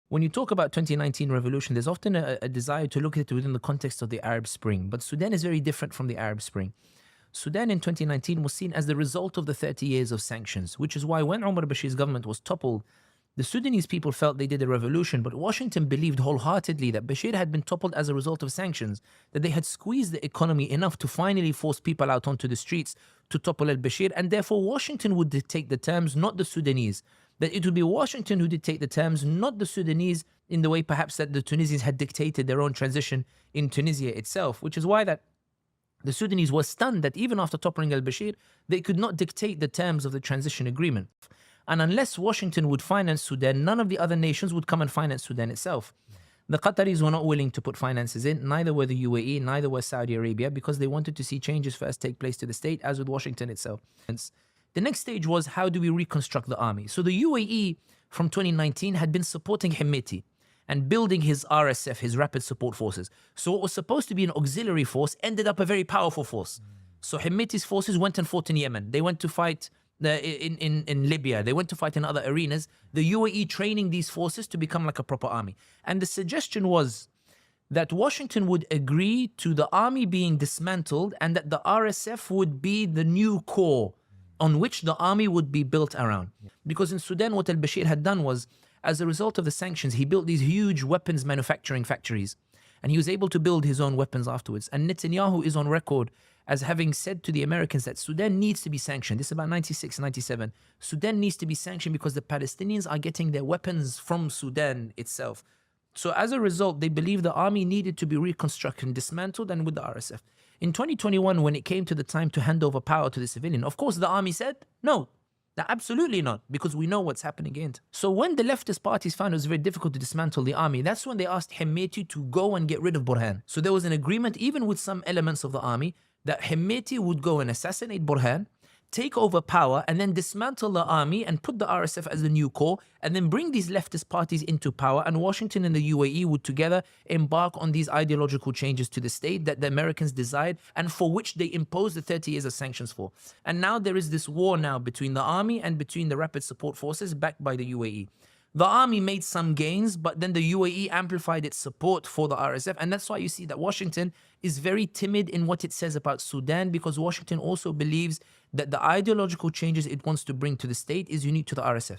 When you talk about 2019 revolution, there's often a desire to look at it within the context of the Arab Spring. But Sudan is very different from the Arab Spring. Sudan in 2019 was seen as the result of the 30 years of sanctions, which is why when Omar Bashir's government was toppled, the Sudanese people felt they did a revolution, but Washington believed wholeheartedly that Bashir had been toppled as a result of sanctions, that they had squeezed the economy enough to finally force people out onto the streets to topple al-Bashir, and therefore Washington would dictate the terms, not the Sudanese. That it would be Washington who dictate the terms, not the Sudanese, in the way perhaps that the Tunisians had dictated their own transition in Tunisia itself, which is why that the Sudanese were stunned that even after toppling al-Bashir, they could not dictate the terms of the transition agreement. And unless Washington would finance Sudan, none of the other nations would come and finance Sudan itself. The Qataris were not willing to put finances in, neither were the UAE, neither were Saudi Arabia, because they wanted to see changes first take place to the state, as with Washington itself. The next stage was, how do we reconstruct the army? So the UAE from 2019 had been supporting Hemeti and building his RSF, his Rapid Support Forces. So what was supposed to be an auxiliary force ended up a very powerful force. So Hemeti's forces went and fought in Yemen. They went to fight in Libya. They went to fight in other arenas. The UAE training these forces to become like a proper army. And the suggestion was that Washington would agree to the army being dismantled and that the RSF would be the new core on which the army would be built around. Because in Sudan, what al-Bashir had done was, as a result of the sanctions, he built these huge weapons manufacturing factories. And he was able to build his own weapons afterwards. And Netanyahu is on record as having said to the Americans that Sudan needs to be sanctioned. This is about 96, 97. Sudan needs to be sanctioned because the Palestinians are getting their weapons from Sudan itself. So as a result, they believe the army needed to be reconstructed and dismantled, and with the RSF. In 2021, when it came to the time to hand over power to the civilian, of course, the army said, no, absolutely not, because we know what's happening in it. So when the leftist parties found it was very difficult to dismantle the army, that's when they asked Hemeti to go and get rid of Burhan. So there was an agreement, even with some elements of the army, that Hemeti would go and assassinate Burhan, take over power, and then dismantle the army and put the RSF as the new core, and then bring these leftist parties into power, and Washington and the UAE would together embark on these ideological changes to the state that the Americans desired and for which they imposed the 30 years of sanctions for. And now there is this war now between the army and between the Rapid Support Forces backed by the UAE. The army made some gains, but then the UAE amplified its support for the RSF. And that's why you see that Washington is very timid in what it says about Sudan, because Washington also believes that the ideological changes it wants to bring to the state is unique to the RSF.